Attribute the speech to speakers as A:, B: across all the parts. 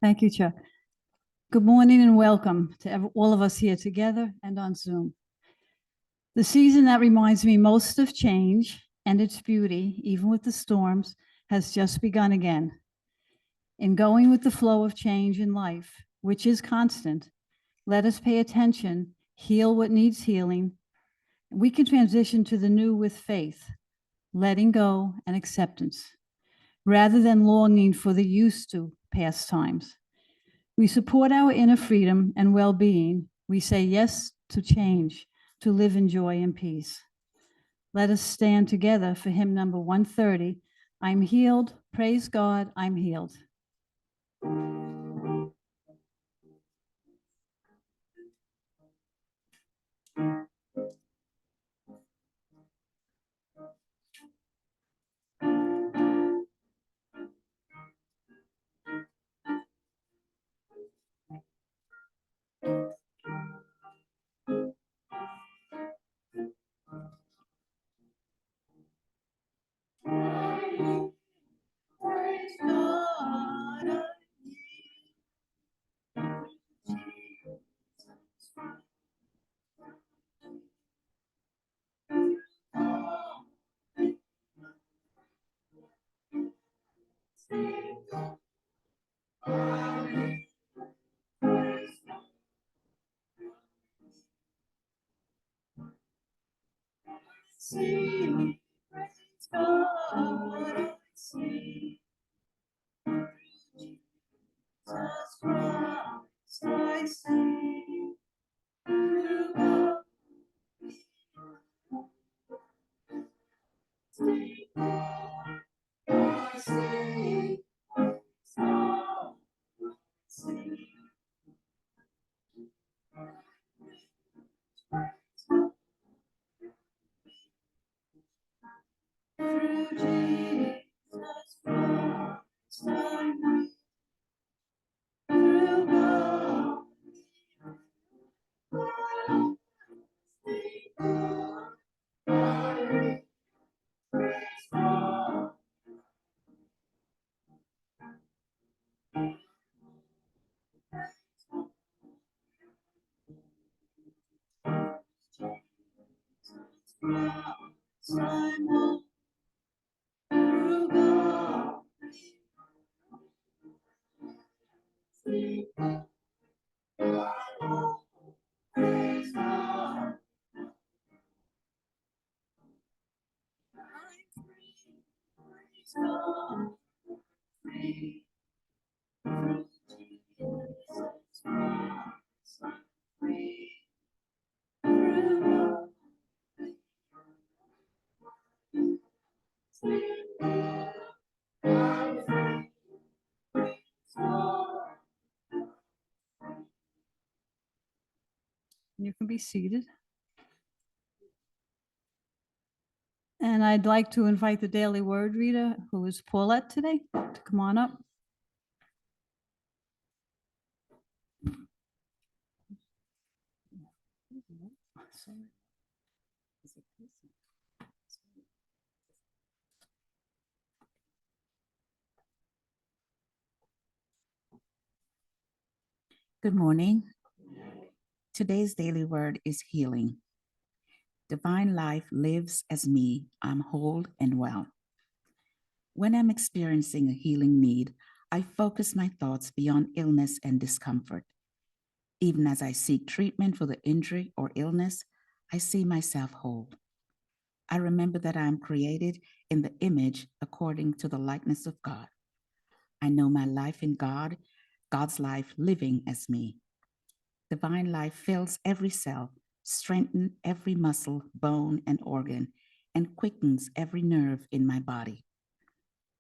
A: Thank you, Chuck. Good morning and welcome to all of us here together and on Zoom. The season that reminds me most of change and its beauty, even with the storms, has just begun again. In going with the flow of change in life, which is constant, let us pay attention, heal what needs healing. We can transition to the new with faith, letting go and acceptance, rather than longing for the used to past times. We support our inner freedom and well-being. We say yes to change, to live in joy and peace. Let us stand together for hymn number 130. I'm healed. Praise God, I'm healed. Praise God, see, praise God, I see. Jesus Christ, I see. Through God, I see. So, see. Through Jesus Christ, I know. Through God, I praise God. Christ, I know. Through God, praise God. I'm free, praise God. Free, through Jesus Christ, I'm free. Through God, I'm free, praise God. You can be seated. And I'd like to invite the Daily Word reader, who is Paulette today, to come on up.
B: Good morning. Today's daily word is healing. Divine life lives as me. I'm whole and well. When I'm experiencing a healing need, I focus my thoughts beyond illness and discomfort. Even as I seek treatment for the injury or illness, I see myself whole. I remember that I am created in the image according to the likeness of God. I know my life in God, God's life living as me. Divine life fills every cell, strengthens every muscle, bone, and organ, and quickens every nerve in my body.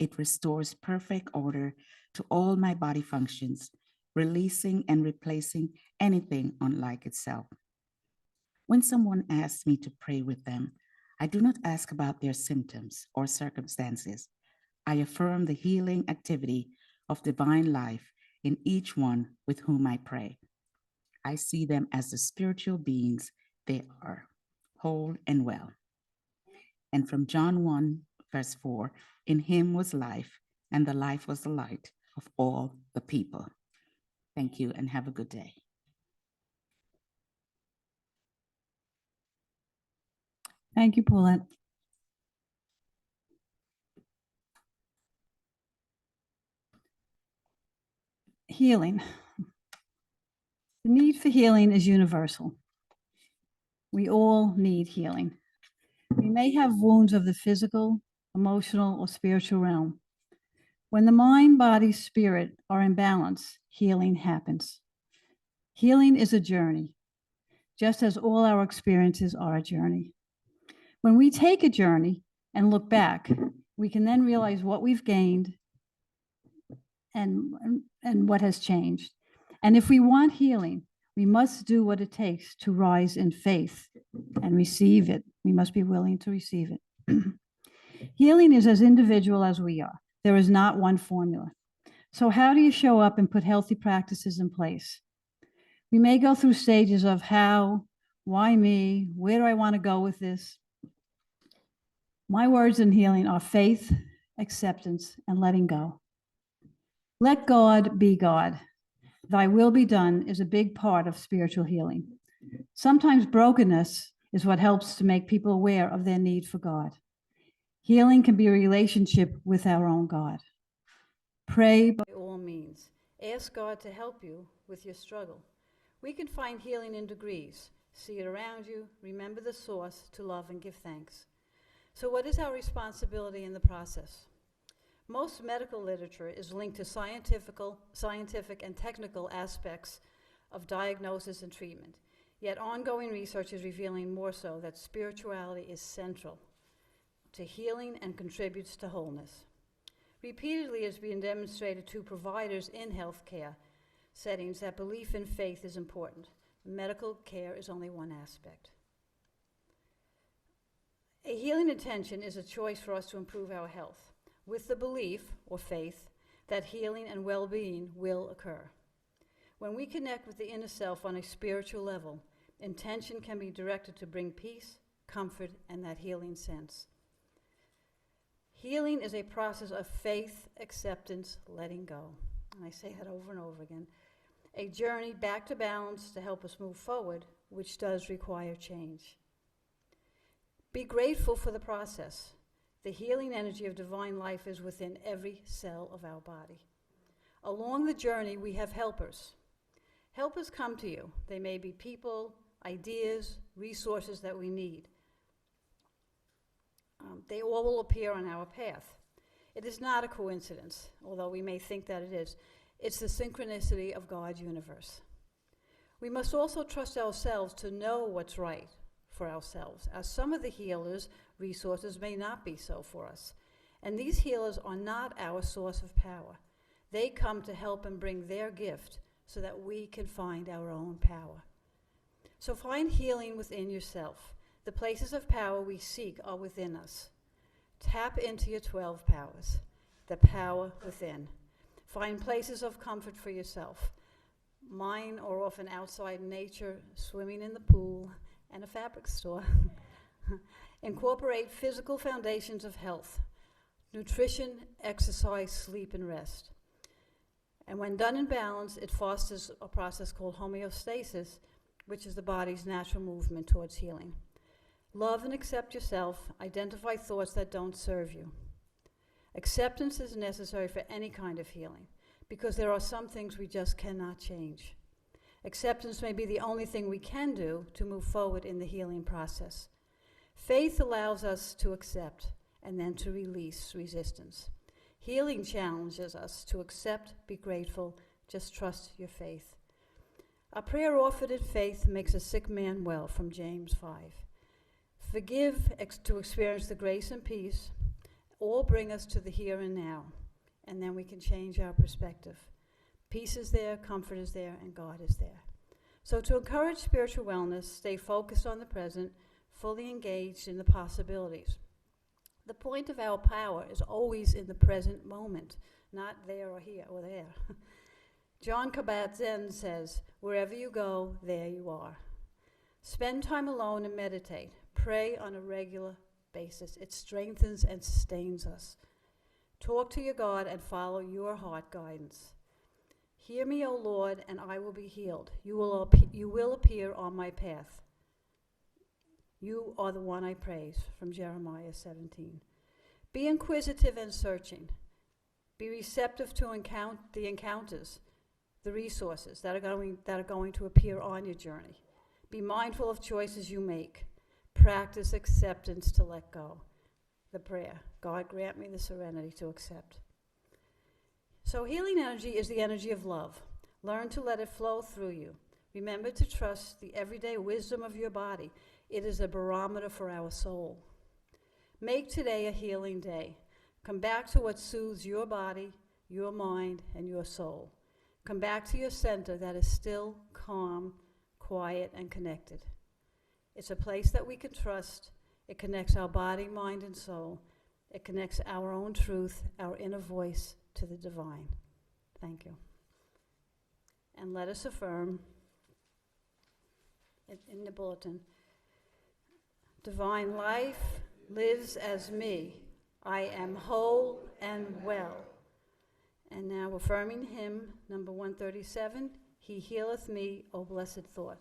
B: It restores perfect order to all my body functions, releasing and replacing anything unlike itself. When someone asks me to pray with them, I do not ask about their symptoms or circumstances. I affirm the healing activity of divine life in each one with whom I pray. I see them as the spiritual beings they are, whole and well. And from John 1, verse 4, in him was life, and the life was the light of all the people. Thank you and have a good day.
A: Thank you, Paulette. Healing. The need for healing is universal. We all need healing. We may have wounds of the physical, emotional, or spiritual realm. When the mind, body, spirit are in balance, healing happens. Healing is a journey, just as all our experiences are a journey. When we take a journey and look back, we can then realize what we've gained and what has changed. And if we want healing, we must do what it takes to rise in faith and receive it. We must be willing to receive it. Healing is as individual as we are. There is not one formula. So how do you show up and put healthy practices in place? We may go through stages of how, why me, where do I want to go with this? My words in healing are faith, acceptance, and letting go. Let God be God. Thy will be done is a big part of spiritual healing. Sometimes brokenness is what helps to make people aware of their need for God. Healing can be a relationship with our own God. Pray by all means. Ask God to help you with your struggle. We can find healing in degrees. See it around you. Remember the source to love and give thanks. So what is our responsibility in the process? Most medical literature is linked to scientific and technical aspects of diagnosis and treatment. Yet ongoing research is revealing more so that spirituality is central to healing and contributes to wholeness. Repeatedly, it has been demonstrated to providers in healthcare settings that belief in faith is important. Medical care is only one aspect. A healing intention is a choice for us to improve our health, with the belief or faith that healing and well-being will occur. When we connect with the inner self on a spiritual level, intention can be directed to bring peace, comfort, and that healing sense. Healing is a process of faith, acceptance, letting go. And I say that over and over again. A journey back to balance to help us move forward, which does require change. Be grateful for the process. The healing energy of divine life is within every cell of our body. Along the journey, we have helpers. Helpers come to you. They may be people, ideas, resources that we need. They all will appear on our path. It is not a coincidence, although we may think that it is. It's the synchronicity of God's universe. We must also trust ourselves to know what's right for ourselves, as some of the healers' resources may not be so for us. And these healers are not our source of power. They come to help and bring their gift so that we can find our own power. So find healing within yourself. The places of power we seek are within us. Tap into your 12 powers, the power within. Find places of comfort for yourself. Mine are often outside in nature, swimming in the pool, and a fabric store. Incorporate physical foundations of health, nutrition, exercise, sleep, and rest. And when done in balance, it fosters a process called homeostasis, which is the body's natural movement towards healing. Love and accept yourself. Identify thoughts that don't serve you. Acceptance is necessary for any kind of healing because there are some things we just cannot change. Acceptance may be the only thing we can do to move forward in the healing process. Faith allows us to accept and then to release resistance. Healing challenges us to accept, be grateful, just trust your faith. A prayer offered in faith makes a sick man well, from James 5. Forgive to experience the grace and peace, all bring us to the here and now, and then we can change our perspective. Peace is there, comfort is there, and God is there. So to encourage spiritual wellness, stay focused on the present, fully engaged in the possibilities. The point of our power is always in the present moment, not there or here or there. John Kabat-Zinn says, wherever you go, there you are. Spend time alone and meditate. Pray on a regular basis. It strengthens and sustains us. Talk to your God and follow your heart guidance. Hear me, O Lord, and I will be healed. You will appear on my path. You are the one I praise, from Jeremiah 17. Be inquisitive and searching. Be receptive to the encounters, the resources that are going to appear on your journey. Be mindful of choices you make. Practice acceptance to let go. The prayer, God grant me the serenity to accept. So healing energy is the energy of love. Learn to let it flow through you. Remember to trust the everyday wisdom of your body. It is a barometer for our soul. Make today a healing day. Come back to what soothes your body, your mind, and your soul. Come back to your center that is still, calm, quiet, and connected. It's a place that we can trust. It connects our body, mind, and soul. It connects our own truth, our inner voice, to the divine. Thank you. And let us affirm in the bulletin, divine life lives as me. I am whole and well. And now affirming hymn number 137, He healeth me, O blessed thought.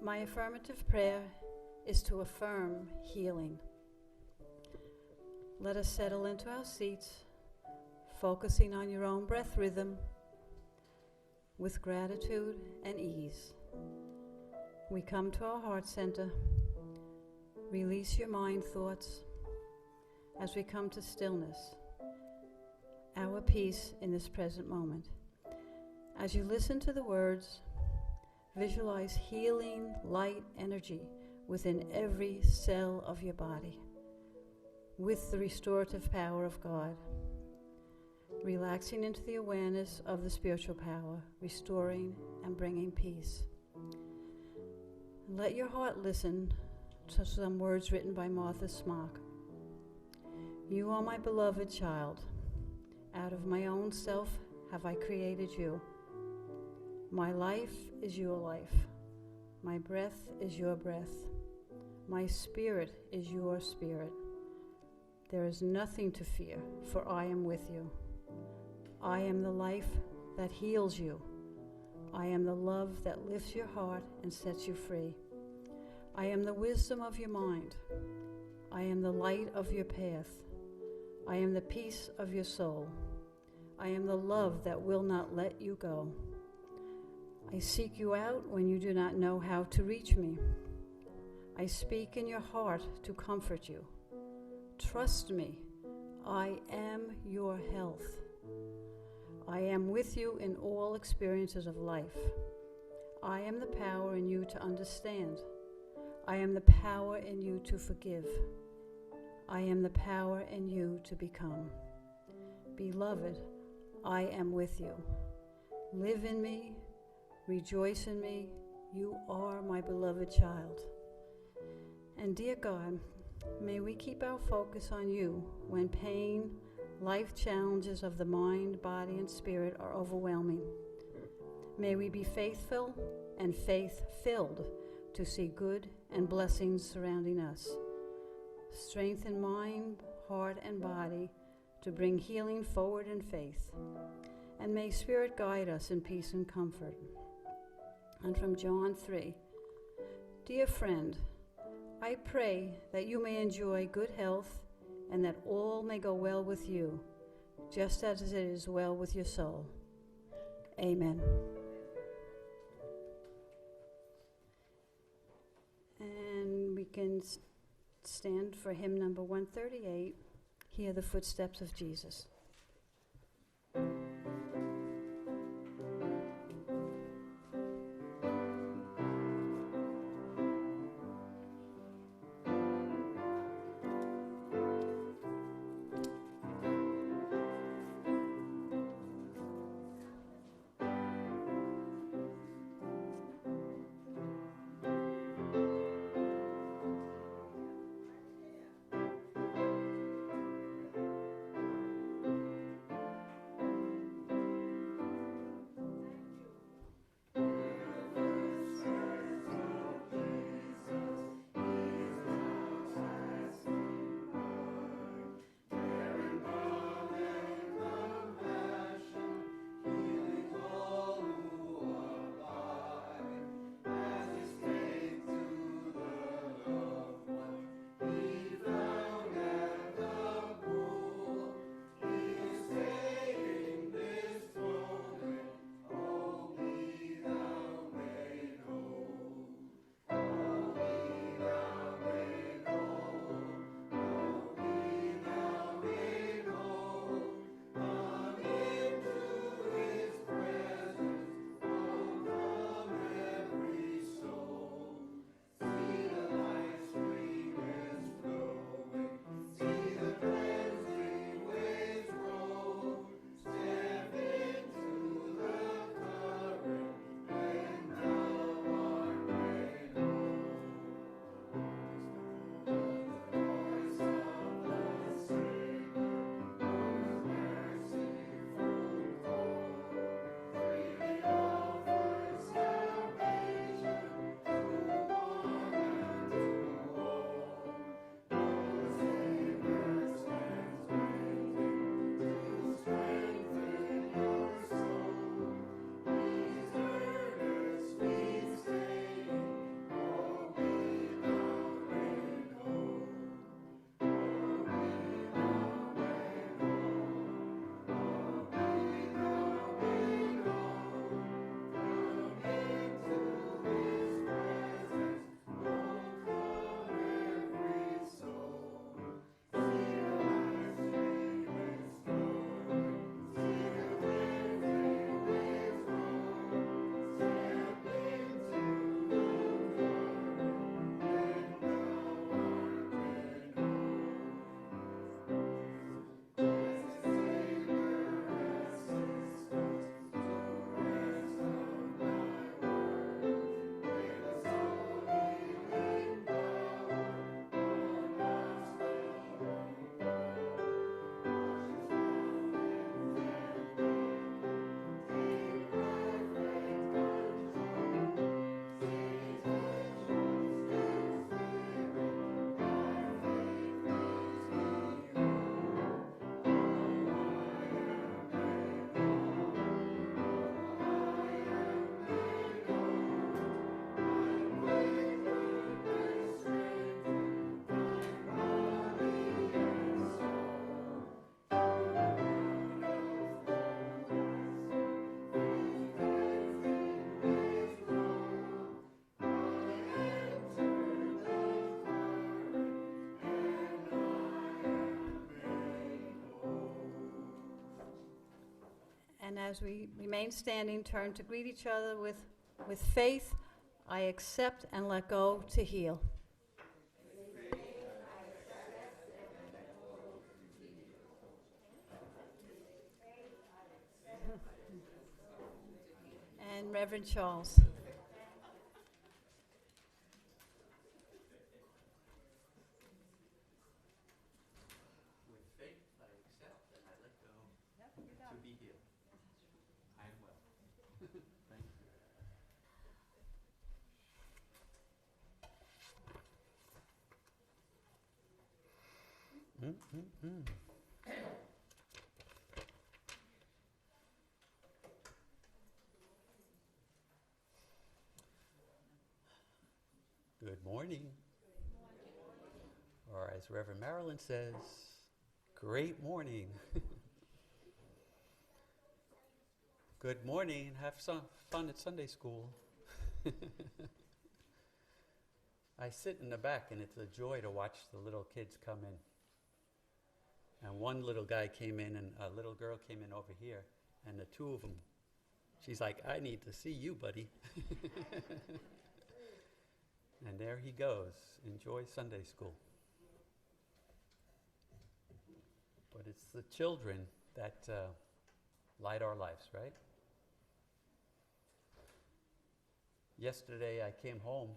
A: My affirmative prayer is to affirm healing. Let us settle into our seats, focusing on your own breath rhythm with gratitude and ease. We come to our heart center. Release your mind thoughts as we come to stillness, our peace in this present moment. As you listen to the words, visualize healing light energy within every cell of your body with the restorative power of God, relaxing into the awareness of the spiritual power, restoring and bringing peace. Let your heart listen to some words written by Martha Smock. You are my beloved child. Out of my own self have I created you. My life is your life. My breath is your breath. My spirit is your spirit. There is nothing to fear, for I am with you. I am the life that heals you. I am the love that lifts your heart and sets you free. I am the wisdom of your mind. I am the light of your path. I am the peace of your soul. I am the love that will not let you go. I seek you out when you do not know how to reach me. I speak in your heart to comfort you. Trust me, I am your health. I am with you in all experiences of life. I am the power in you to understand. I am the power in you to forgive. I am the power in you to become. Beloved, I am with you. Live in me, rejoice in me. You are my beloved child. And dear God, may we keep our focus on you when pain, life challenges of the mind, body, and spirit are overwhelming. May we be faithful and faith-filled to see good and blessings surrounding us. Strengthen mind, heart, and body to bring healing forward in faith. And may Spirit guide us in peace and comfort. And from John 3, dear friend, I pray that you may enjoy good health and that all may go well with you, just as it is well with your soul. Amen. And we can stand for hymn number 138, Hear the Footsteps of Jesus. as we remain standing, turn to greet each other with faith. I accept and let go to heal. And Reverend Charles.
C: With faith, I accept and I let go to be healed. I am well. Thank you. Good morning. Or as Reverend Marilyn says, great morning. Good morning. Have some fun at Sunday school. I sit in the back and it's a joy to watch the little kids come in. And one little guy came in and a little girl came in over here, and the two of them, she's like, I need to see you, buddy. And there he goes. Enjoy Sunday school. But it's the children that light our lives, right? Yesterday I came home,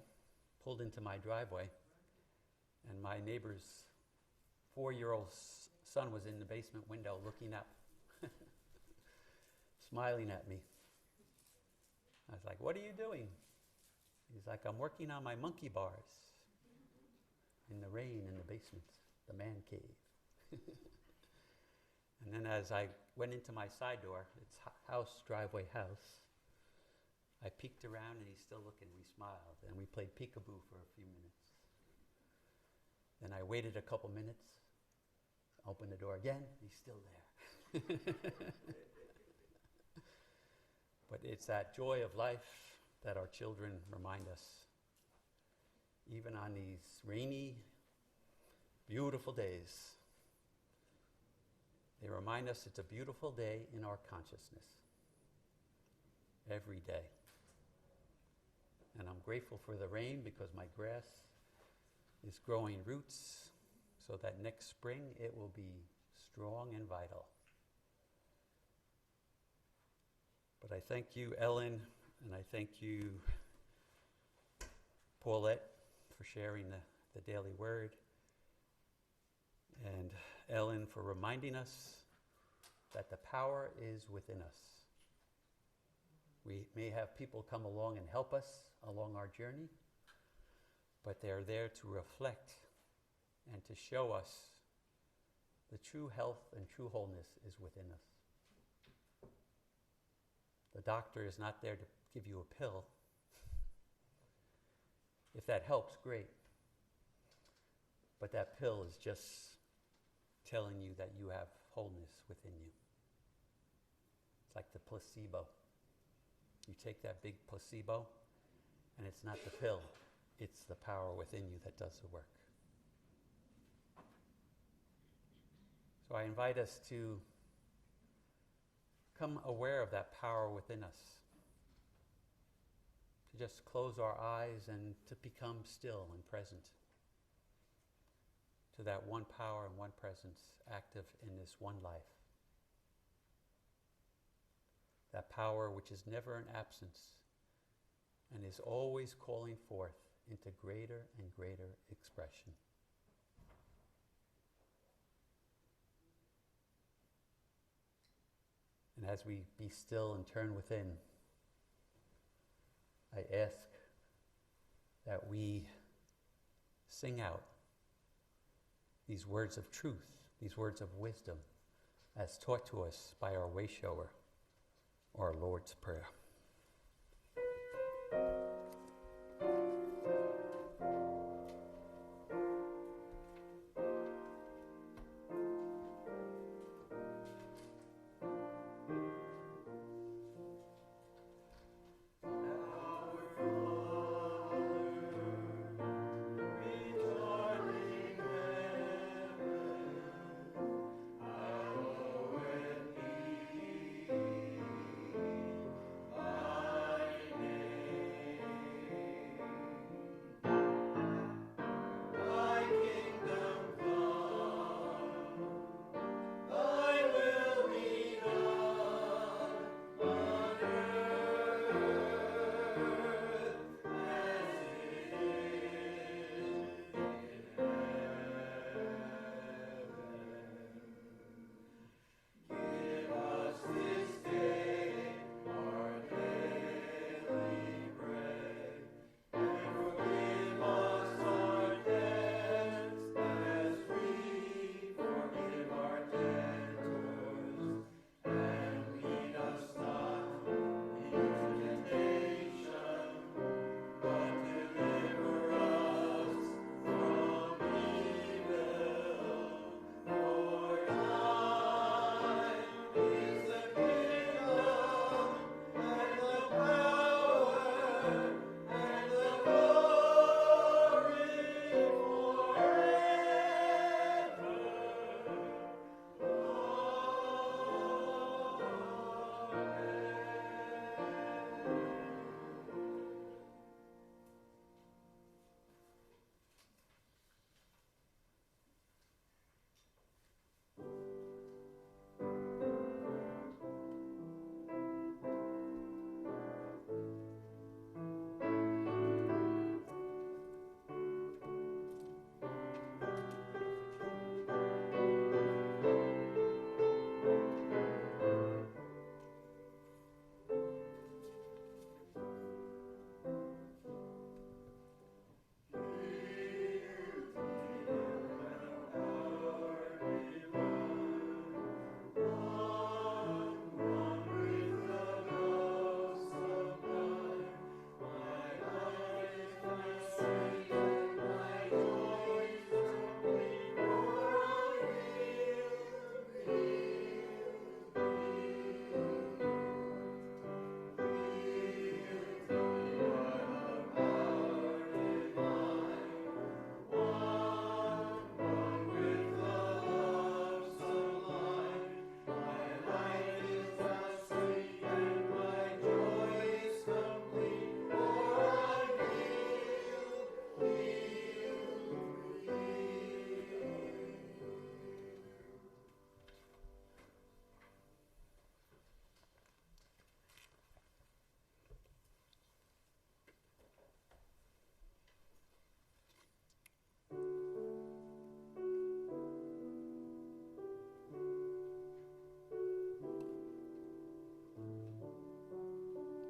C: pulled into my driveway, and my neighbor's 4-year-old son was in the basement window looking up, smiling at me. I was like, what are you doing? He's like, I'm working on my monkey bars in the rain in the basement, the man cave. And then as I went into my side door, it's house, driveway, house, I peeked around and he's still looking. We smiled and we played peekaboo for a few minutes. Then I waited a couple minutes, opened the door again, he's still there. But it's that joy of life that our children remind us. Even on these rainy, beautiful days, they remind us it's a beautiful day in our consciousness. Every day. And I'm grateful for the rain because my grass is growing roots so that next spring it will be strong and vital. But I thank you, Ellen, and I thank you, Paulette, for sharing the daily word. And Ellen, for reminding us that the power is within us. We may have people come along and help us along our journey, but they're there to reflect and to show us the true health and true wholeness is within us. The doctor is not there to give you a pill. If that helps, great. But that pill is just telling you that you have wholeness within you. It's like the placebo. You take that big placebo, and it's not the pill, it's the power within you that does the work. So I invite us to become aware of that power within us, to just close our eyes and to become still and present to that one power and one presence active in this one life. That power which is never in absence and is always calling forth into greater and greater expression. And as we be still and turn within, I ask that we sing out these words of truth, these words of wisdom, as taught to us by our way shower, our Lord's Prayer.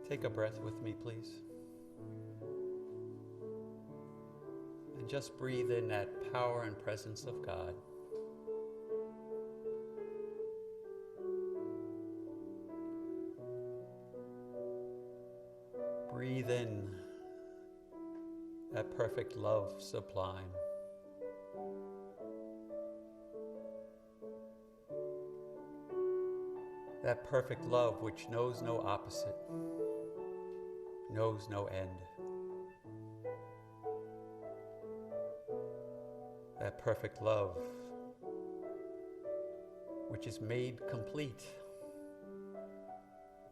C: Take a breath with me, please. And just breathe in that power and presence of God. Breathe in that perfect love sublime. That perfect love which knows no opposite, knows no end. That perfect love which is made complete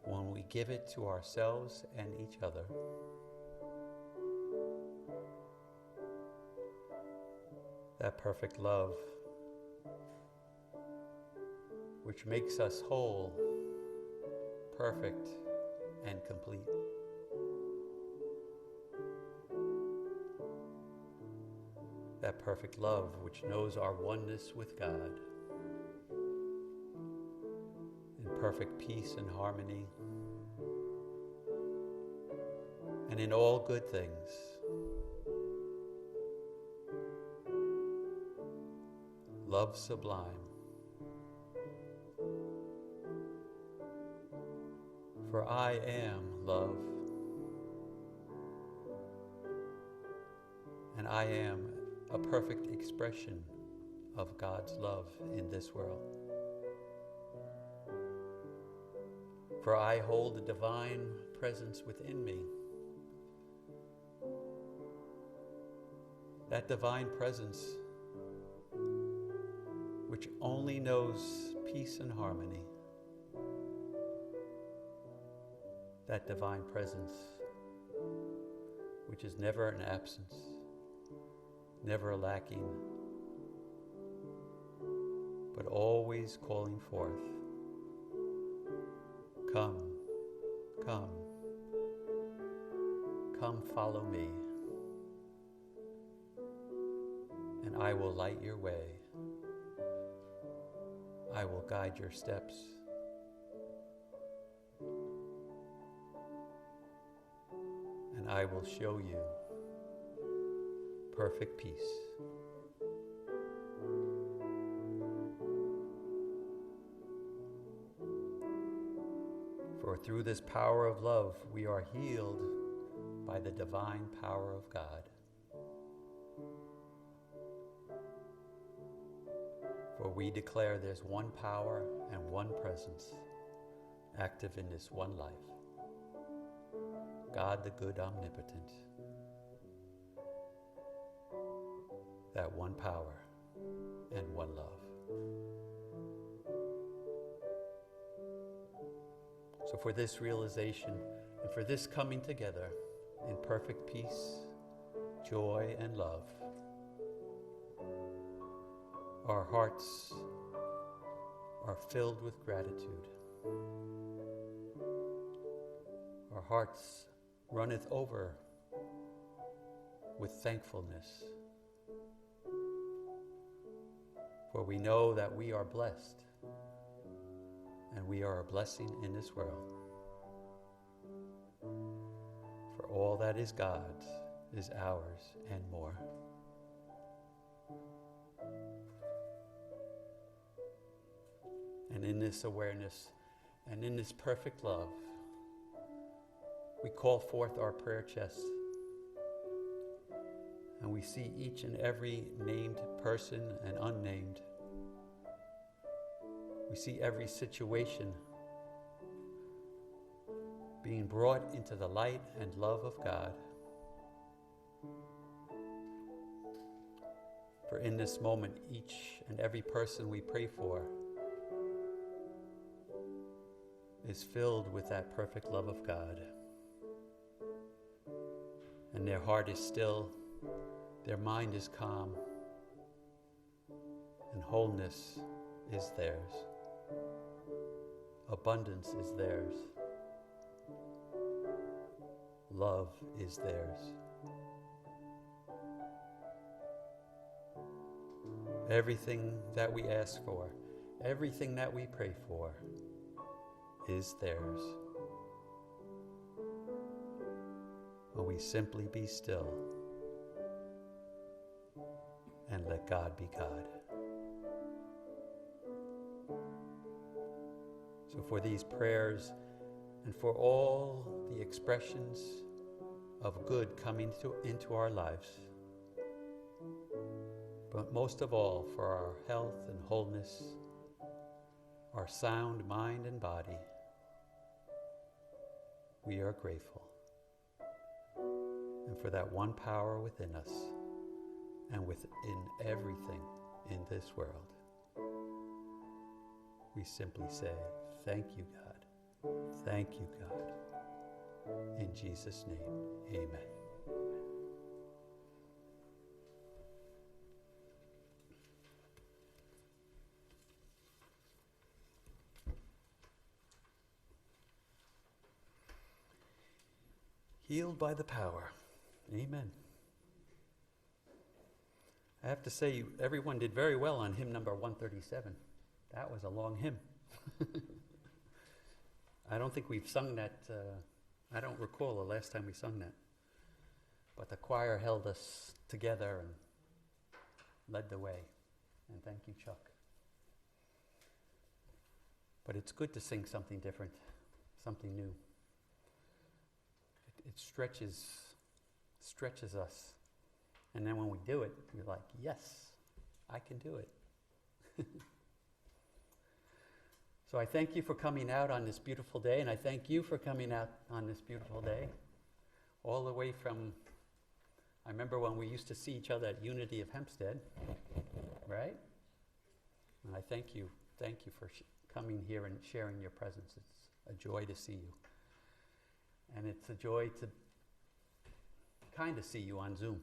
C: when we give it to ourselves and each other. That perfect love which makes us whole, perfect, and complete. That perfect love which knows our oneness with God in perfect peace and harmony and in all good things. Love sublime. For I am love, and I am a perfect expression of God's love in this world. For I hold the divine presence within me. That divine presence which only knows peace and harmony. That divine presence which is never an absence, never lacking, but always calling forth, come, come, come follow me, and I will light your way. I will guide your steps. And I will show you perfect peace. For through this power of love, we are healed by the divine power of God. For we declare there's one power and one presence active in this one life. God the good omnipotent. That one power and one love. So for this realization and for this coming together in perfect peace, joy, and love, our hearts are filled with gratitude. Our hearts runneth over with thankfulness. For we know that we are blessed and we are a blessing in this world. For all that is God's is ours and more. And in this awareness and in this perfect love, we call forth our prayer chest, and we see each and every named person and unnamed. We see every situation being brought into the light and love of God. For in this moment, each and every person we pray for is filled with that perfect love of God. And their heart is still, their mind is calm, and wholeness is theirs. Abundance is theirs. Love is theirs. Everything that we ask for, everything that we pray for is theirs. will we simply be still and let God be God. So for these prayers and for all the expressions of good coming into our lives, but most of all for our health and wholeness, our sound mind and body, we are grateful. And for that one power within us and within everything in this world, we simply say, thank you, God. Thank you, God. In Jesus' name, amen. Healed by the power. Amen. I have to say, everyone did very well on hymn number 137. That was a long hymn. I don't think we've sung that. I don't recall the last time we sung that. But the choir held us together and led the way. And thank you, Chuck. But it's good to sing something different, something new. It stretches us. And then when we do it, you're like, yes, I can do it. So I thank you for coming out on this beautiful day, and I thank you for coming out on this beautiful day. All the way from, I remember when we used to see each other at Unity of Hempstead, right? And I thank you for coming here and sharing your presence. It's a joy to see you. And it's a joy to kind of see you on Zoom.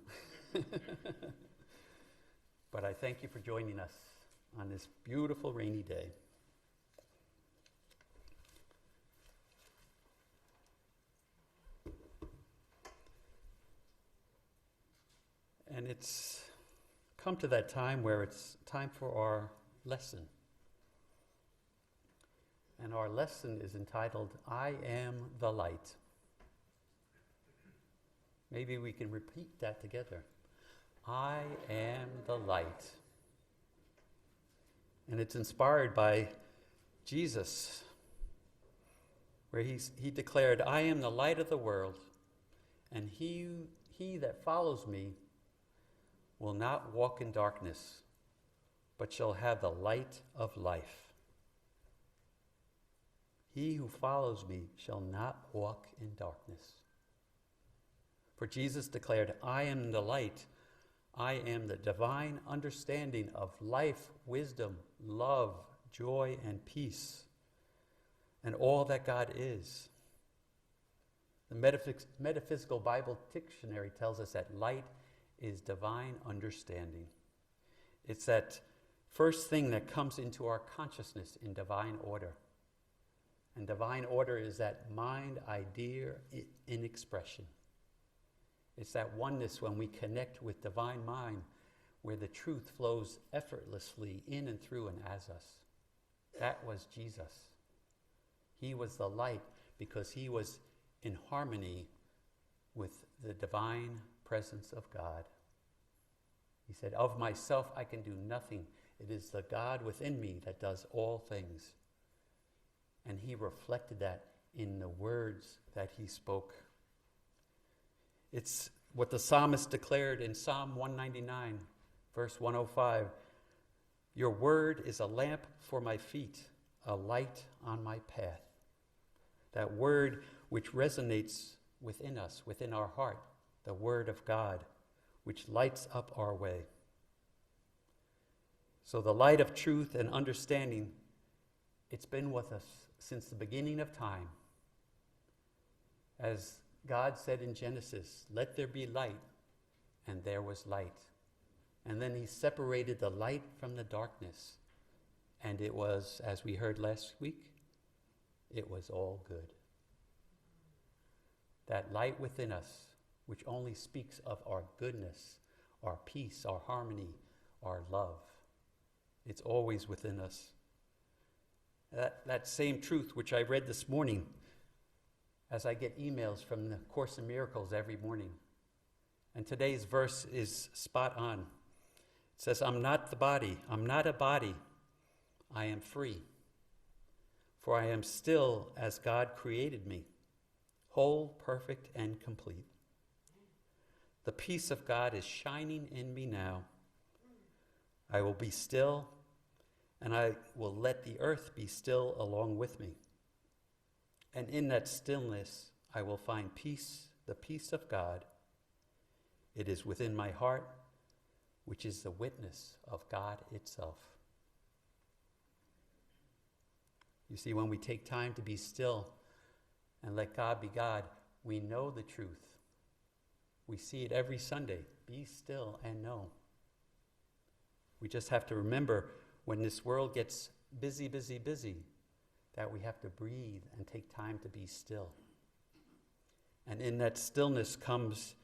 C: But I thank you for joining us on this beautiful rainy day. And it's come to that time where it's time for our lesson. And our lesson is entitled, I Am the Light. Maybe we can repeat that together. I am the light. And it's inspired by Jesus, where he declared, I am the light of the world, and he that follows me will not walk in darkness, but shall have the light of life. He who follows me shall not walk in darkness. For Jesus declared, I am the light. I am the divine understanding of life, wisdom, love, joy, and peace, and all that God is. The Metaphysical Bible Dictionary tells us that light is divine understanding. It's that first thing that comes into our consciousness in divine order. And divine order is that mind, idea, in expression. It's that oneness when we connect with divine mind, where the truth flows effortlessly in and through and as us. That was Jesus. He was the light because he was in harmony with the divine presence of God. He said, of myself I can do nothing. It is the God within me that does all things. And he reflected that in the words that he spoke. It's what the psalmist declared in Psalm 199, verse 105. Your word is a lamp for my feet, a light on my path. That word which resonates within us, within our heart, the word of God, which lights up our way. So the light of truth and understanding, it's been with us since the beginning of time. As God said in Genesis, let there be light, and there was light. And then he separated the light from the darkness. And it was, as we heard last week, it was all good. That light within us, which only speaks of our goodness, our peace, our harmony, our love. It's always within us. That same truth which I read this morning as I get emails from the Course in Miracles every morning. And today's verse is spot on. It says, I'm not the body. I'm not a body. I am free. For I am still as God created me, whole, perfect, and complete. The peace of God is shining in me now. I will be still, and I will let the earth be still along with me. And in that stillness, I will find peace, the peace of God. It is within my heart, which is the witness of God itself. You see, when we take time to be still and let God be God, we know the truth. We see it every Sunday. Be still and know. We just have to remember when this world gets busy, busy, busy, that we have to breathe and take time to be still. And in that stillness comes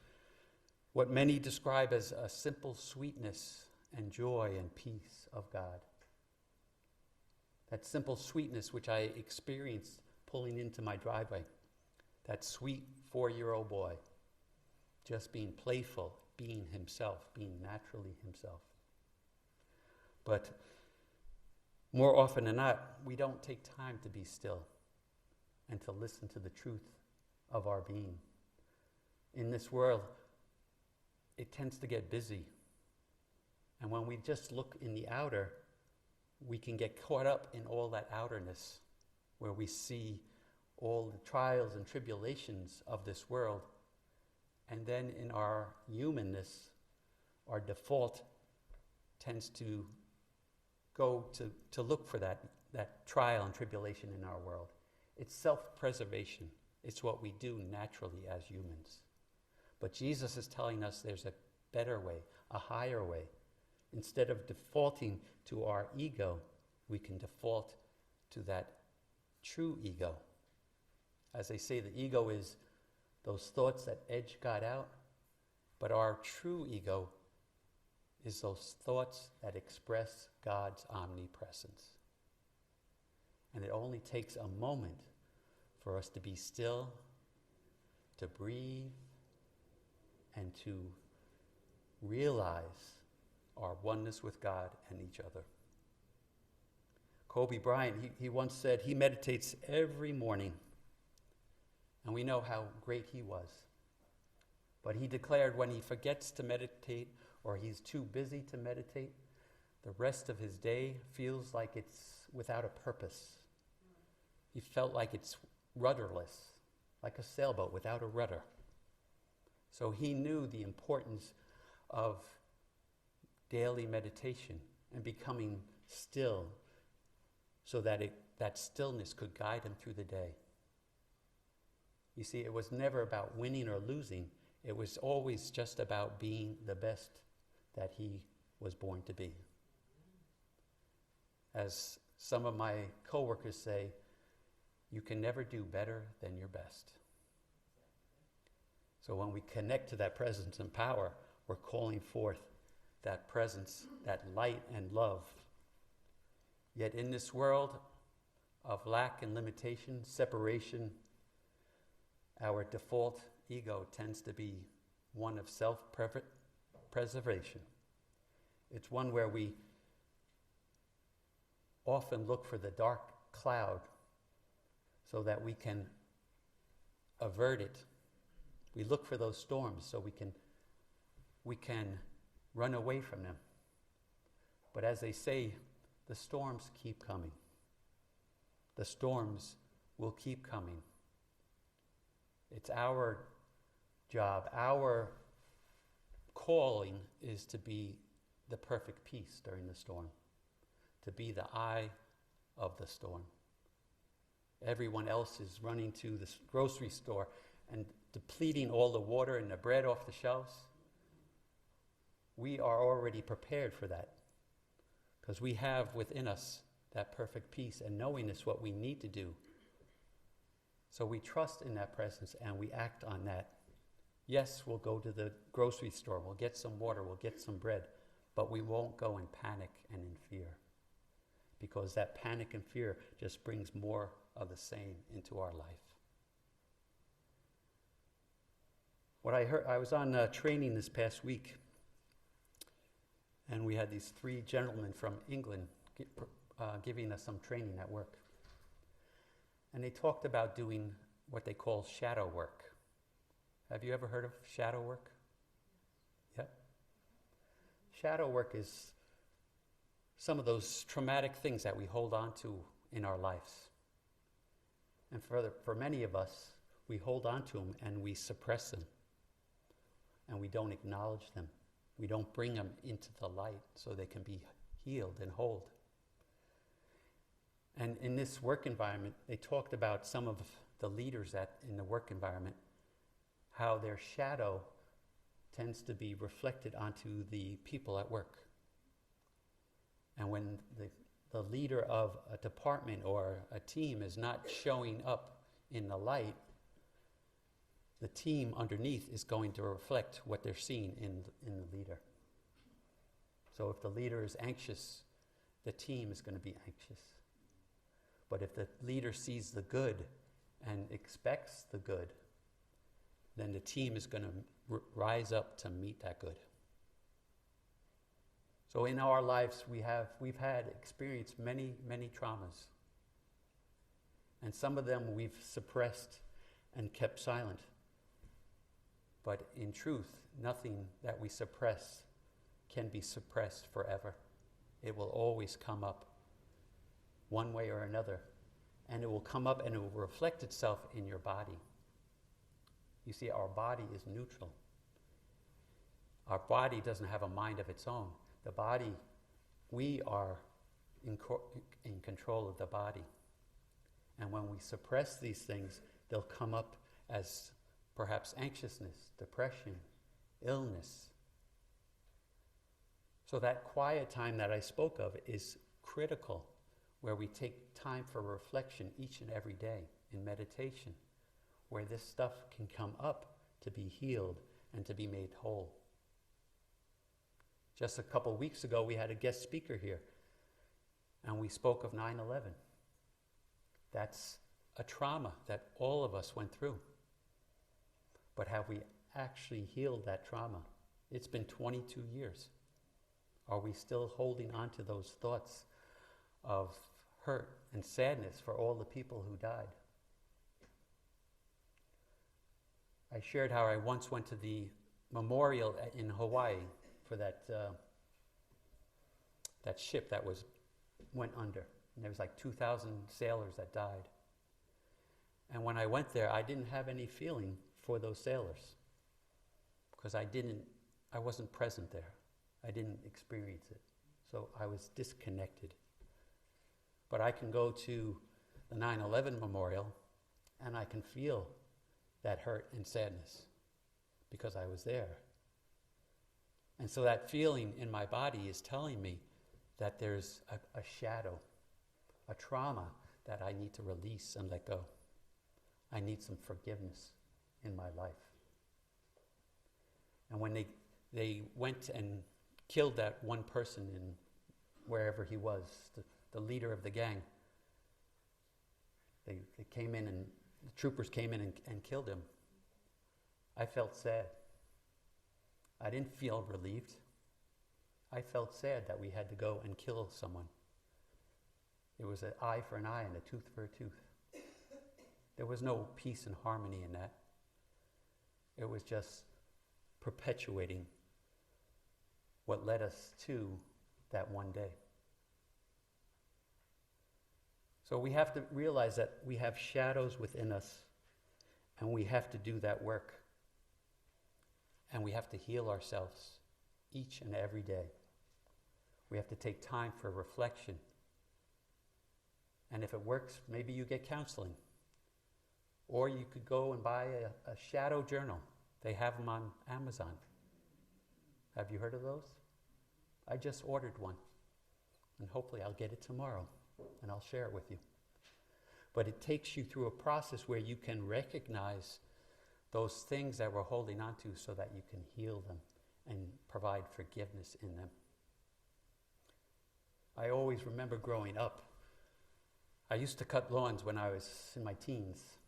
C: what many describe as a simple sweetness and joy and peace of God. That simple sweetness which I experienced pulling into my driveway. That sweet 4-year-old boy just being playful, being himself, being naturally himself. But more often than not, we don't take time to be still and to listen to the truth of our being. In this world, it tends to get busy. And when we just look in the outer, we can get caught up in all that outerness, where we see all the trials and tribulations of this world. And then in our humanness, our default tends to go to look for that trial and tribulation in our world. It's self-preservation. It's what we do naturally as humans. But Jesus is telling us there's a better way, a higher way. Instead of defaulting to our ego, we can default to that true ego. As they say, the ego is those thoughts that edge God out, but our true ego is those thoughts that express God's omnipresence. And it only takes a moment for us to be still, to breathe, and to realize our oneness with God and each other. Kobe Bryant, he once said he meditates every morning. And we know how great he was. But he declared when he forgets to meditate or he's too busy to meditate, the rest of his day feels like it's without a purpose. He felt like it's rudderless, like a sailboat without a rudder. So he knew the importance of daily meditation and becoming still so that that stillness could guide him through the day. You see, it was never about winning or losing. It was always just about being the best that he was born to be. As some of my coworkers say, you can never do better than your best. So when we connect to that presence and power, we're calling forth that presence, that light and love. Yet in this world of lack and limitation, separation, our default ego tends to be one of self-preservation. It's one where we often look for the dark cloud so that we can avert it. We look for those storms so we can run away from them. But as they say, the storms keep coming. The storms will keep coming. It's our job, our calling is to be the perfect peace during the storm, to be the eye of the storm. Everyone else is running to the grocery store and depleting all the water and the bread off the shelves. We are already prepared for that because we have within us that perfect peace, and knowing is what we need to do. So we trust in that presence and we act on that. Yes, we'll go to the grocery store, we'll get some water, we'll get some bread, but we won't go in panic and in fear, because that panic and fear just brings more of the same into our life. What I heard, I was on training this past week, and we had these 3 gentlemen from England giving us some training at work. And they talked about doing what they call shadow work. Have you ever heard of shadow work? Yep. Shadow work is some of those traumatic things that we hold on to in our lives. And for many of us, we hold on to them and we suppress them. And we don't acknowledge them. We don't bring them into the light so they can be healed and whole. And in this work environment, they talked about some of the leaders in the work environment, how their shadow tends to be reflected onto the people at work. And when the leader of a department or a team is not showing up in the light, the team underneath is going to reflect what they're seeing in the leader. So if the leader is anxious, the team is going to be anxious. But if the leader sees the good and expects the good, then the team is going to rise up to meet that good. So in our lives, we've had experienced many, many traumas. And some of them we've suppressed and kept silent. But in truth, nothing that we suppress can be suppressed forever. It will always come up one way or another. And it will come up and it will reflect itself in your body. You see, our body is neutral. Our body doesn't have a mind of its own. The body, we are in control of the body. And when we suppress these things, they'll come up as perhaps anxiousness, depression, illness. So that quiet time that I spoke of is critical, where we take time for reflection each and every day in meditation, where this stuff can come up to be healed and to be made whole. Just a couple weeks ago, we had a guest speaker here, and we spoke of 9/11. That's a trauma that all of us went through. But have we actually healed that trauma? It's been 22 years. Are we still holding on to those thoughts of hurt and sadness for all the people who died? I shared how I once went to the memorial in Hawaii for that ship that went under. And there was like 2,000 sailors that died. And when I went there, I didn't have any feeling for those sailors because I wasn't present there. I didn't experience it. So I was disconnected. But I can go to the 9/11 memorial and I can feel that hurt and sadness because I was there. And so that feeling in my body is telling me that there's a shadow, a trauma that I need to release and let go. I need some forgiveness in my life. And when they went and killed that one person in wherever he was, the leader of the gang, they came in and the troopers came in and killed him. I felt sad. I didn't feel relieved. I felt sad that we had to go and kill someone. It was an eye for an eye and a tooth for a tooth. There was no peace and harmony in that. It was just perpetuating what led us to that one day. So we have to realize that we have shadows within us, and we have to do that work. And we have to heal ourselves each and every day. We have to take time for reflection. And if it works, maybe you get counseling. Or you could go and buy a shadow journal. They have them on Amazon. Have you heard of those? I just ordered one. And hopefully I'll get it tomorrow. And I'll share it with you. But it takes you through a process where you can recognize those things that we're holding on to so that you can heal them and provide forgiveness in them. I always remember growing up. I used to cut lawns when I was in my teens.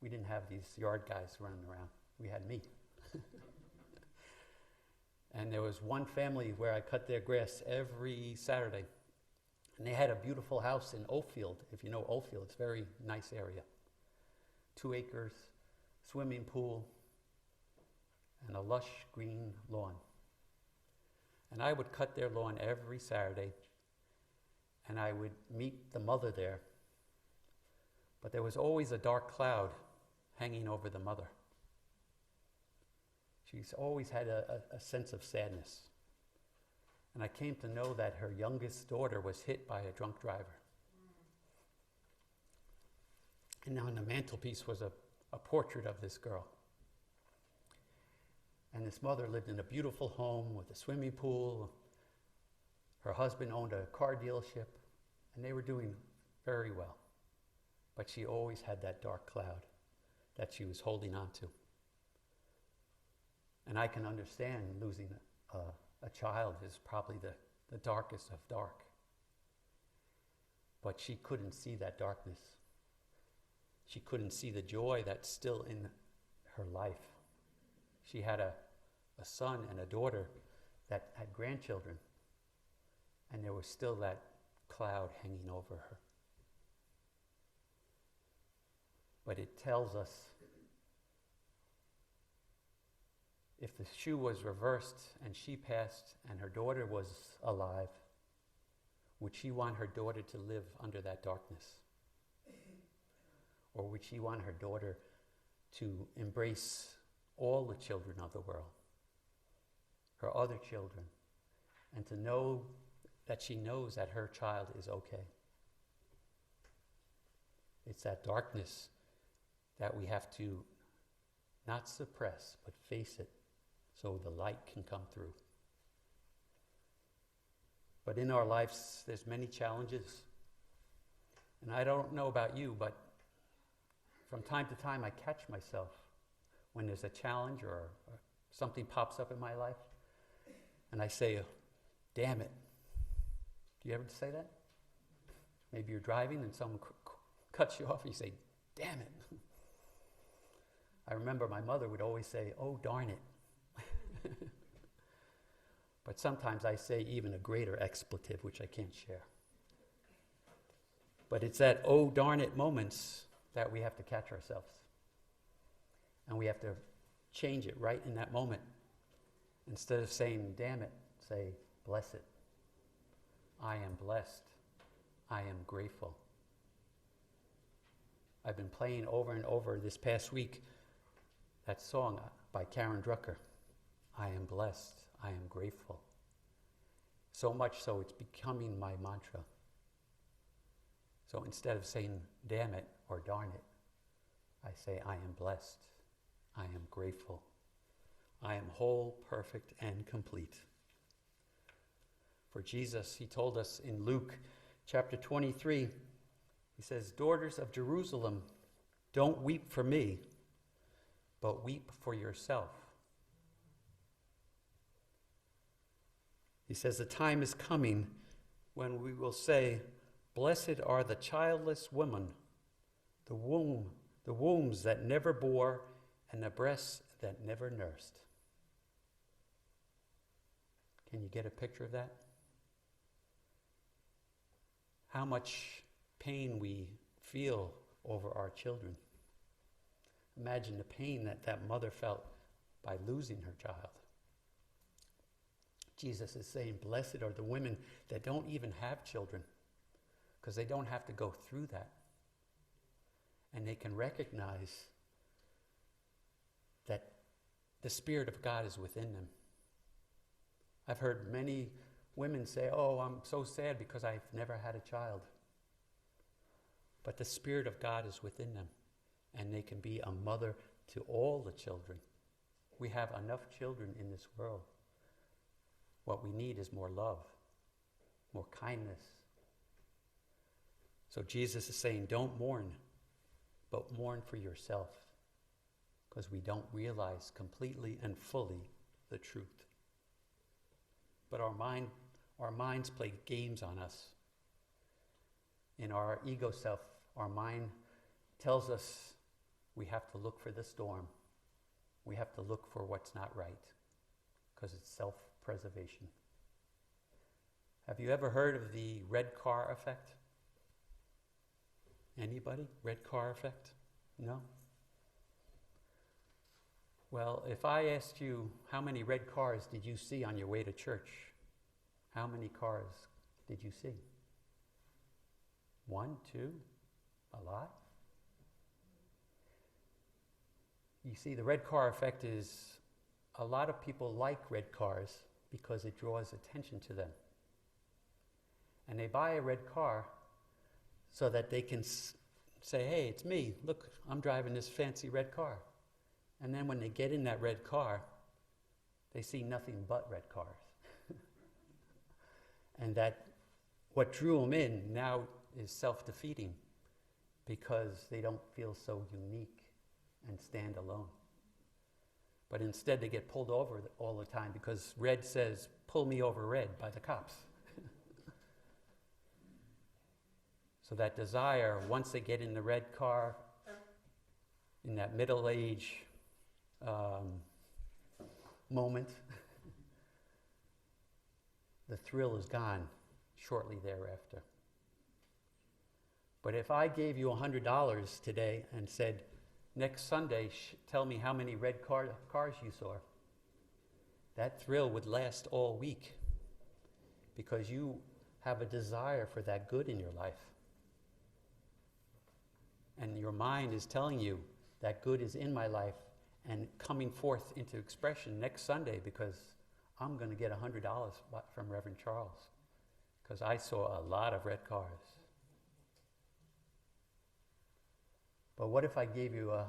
C: We didn't have these yard guys running around. We had me. And there was one family where I cut their grass every Saturday. And they had a beautiful house in Oakfield. If you know Oakfield, it's a very nice area. 2 acres, swimming pool, and a lush green lawn. And I would cut their lawn every Saturday, and I would meet the mother there. But there was always a dark cloud hanging over the mother. She's always had a sense of sadness. And I came to know that her youngest daughter was hit by a drunk driver. And on the mantelpiece was a portrait of this girl. And this mother lived in a beautiful home with a swimming pool. Her husband owned a car dealership, and they were doing very well. But she always had that dark cloud that she was holding on to. And I can understand losing a child is probably the darkest of dark. But she couldn't see that darkness. She couldn't see the joy that's still in her life. She had a son and a daughter that had grandchildren, and there was still that cloud hanging over her. But it tells us, if the shoe was reversed and she passed and her daughter was alive, would she want her daughter to live under that darkness? Or would she want her daughter to embrace all the children of the world, her other children, and to know that she knows that her child is okay? It's that darkness that we have to not suppress, but face it so the light can come through. But in our lives, there's many challenges. And I don't know about you, but from time to time I catch myself when there's a challenge or something pops up in my life, and I say, damn it. Do you ever say that? Maybe you're driving and someone cuts you off and you say, damn it. I remember my mother would always say, oh, darn it. But sometimes I say even a greater expletive, which I can't share. But it's that oh, darn it moments that we have to catch ourselves. And we have to change it right in that moment. Instead of saying, damn it, say, bless it. I am blessed. I am grateful. I've been playing over and over this past week that song by Karen Drucker, I am blessed, I am grateful. So much so it's becoming my mantra. So instead of saying, damn it or darn it, I say, I am blessed, I am grateful. I am whole, perfect, and complete. For Jesus, he told us in Luke chapter 23, he says, daughters of Jerusalem, don't weep for me, but weep for yourself. He says, the time is coming when we will say, blessed are the childless women, the wombs that never bore, and the breasts that never nursed. Can you get a picture of that? How much pain we feel over our children. Imagine the pain that that mother felt by losing her child. Jesus is saying, blessed are the women that don't even have children, because they don't have to go through that. And they can recognize that the Spirit of God is within them. I've heard many women say, oh, I'm so sad because I've never had a child. But the Spirit of God is within them, and they can be a mother to all the children. We have enough children in this world. What we need is more love, more kindness. So Jesus is saying, don't mourn, but mourn for yourself, because we don't realize completely and fully the truth. But our minds play games on us. In our ego self, our mind tells us we have to look for the storm. we have to look for what's not right, because it's self-preservation. Have you ever heard of the red car effect? Anybody? Red car effect? No? Well, if I asked you how many red cars did you see on your way to church, how many cars did you see? 1, 2, a lot? You see, the red car effect is a lot of people like red cars because it draws attention to them. And they buy a red car so that they can say, hey, it's me. Look, I'm driving this fancy red car. And then when they get in that red car, they see nothing but red cars. And that what drew them in now is self-defeating because they don't feel so unique and stand alone. But instead they get pulled over all the time because red says, pull me over red, by the cops. So that desire, once they get in the red car, in that middle age moment, the thrill is gone shortly thereafter. But if I gave you $100 today and said, next Sunday, tell me how many red cars you saw, that thrill would last all week because you have a desire for that good in your life. And your mind is telling you that good is in my life and coming forth into expression next Sunday because I'm going to get $100 from Reverend Charles because I saw a lot of red cars. But what if I gave you I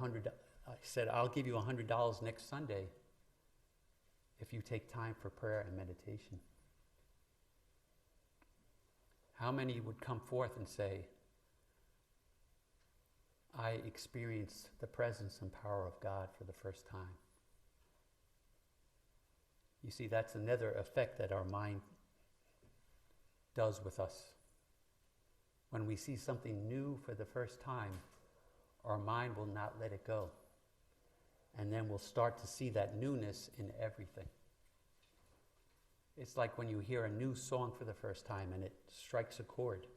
C: said, I'll give you $100 next Sunday if you take time for prayer and meditation? How many would come forth and say, I experienced the presence and power of God for the first time? You see, that's another effect that our mind does with us. When we see something new for the first time, our mind will not let it go. And then we'll start to see that newness in everything. It's like when you hear a new song for the first time and it strikes a chord.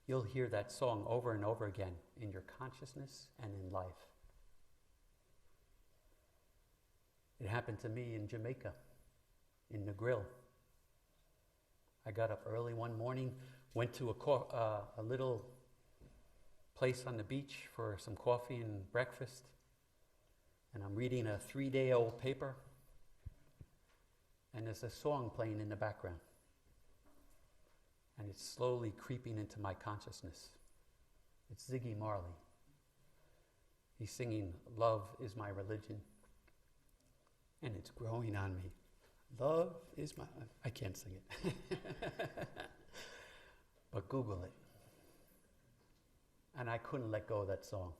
C: You'll hear that song over and over again in your consciousness and in life. It happened to me in Jamaica, in Negril. I got up early one morning, went to a little place on the beach for some coffee and breakfast, and I'm reading a 3-day-old paper, and there's a song playing in the background. And it's slowly creeping into my consciousness. It's Ziggy Marley. He's singing, "Love is my religion." And it's growing on me. Love is my... I can't sing it. But Google it. And I couldn't let go of that song.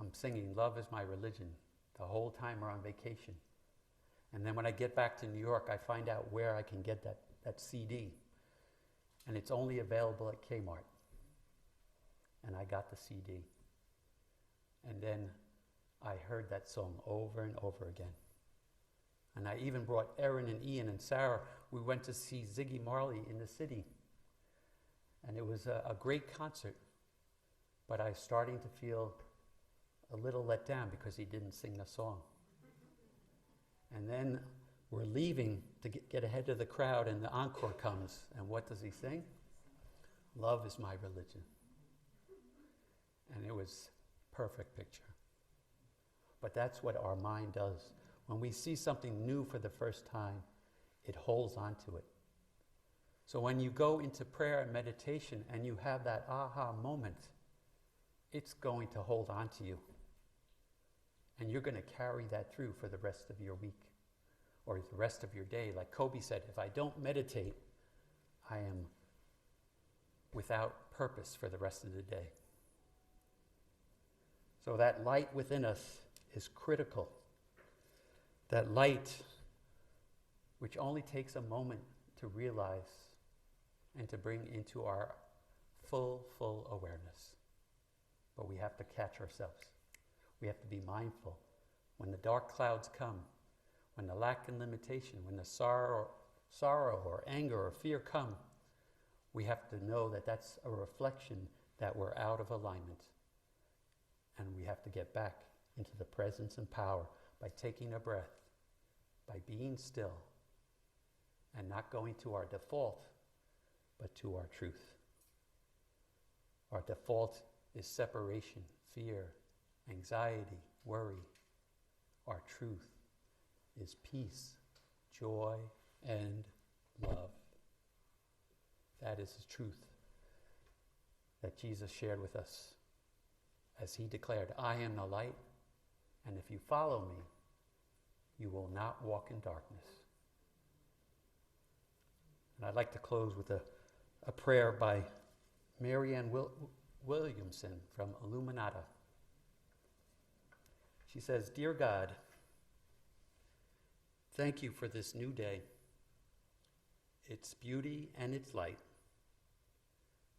C: I'm singing, "Love is my religion," the whole time we're on vacation. And then when I get back to New York, I find out where I can get that CD. And it's only available at Kmart. And I got the CD. And then I heard that song over and over again. And I even brought Erin and Ian and Sarah. We went to see Ziggy Marley in the city. And it was a great concert. But I was starting to feel a little let down because he didn't sing the song. And then we're leaving to get ahead of the crowd, and the encore comes. And what does he sing? "Love is my religion." And it was a perfect picture. But that's what our mind does. When we see something new for the first time, it holds on to it. So when you go into prayer and meditation and you have that aha moment, it's going to hold on to you. And you're going to carry that through for the rest of your week or the rest of your day. Like Kobe said, if I don't meditate, I am without purpose for the rest of the day. So that light within us is critical. That light, which only takes a moment to realize and to bring into our full awareness. But we have to catch ourselves. We have to be mindful when the dark clouds come, when the lack and limitation, when the sorrow or anger or fear come, we have to know that that's a reflection that we're out of alignment. And we have to get back into the presence and power by taking a breath, by being still, and not going to our default, but to our truth. Our default is separation, fear, anxiety, worry. Our truth is peace, joy, and love. That is the truth that Jesus shared with us as he declared, I am the light, and if you follow me, you will not walk in darkness. And I'd like to close with a prayer by Marianne Williamson from Illuminata. She says, Dear God, thank you for this new day, its beauty and its light.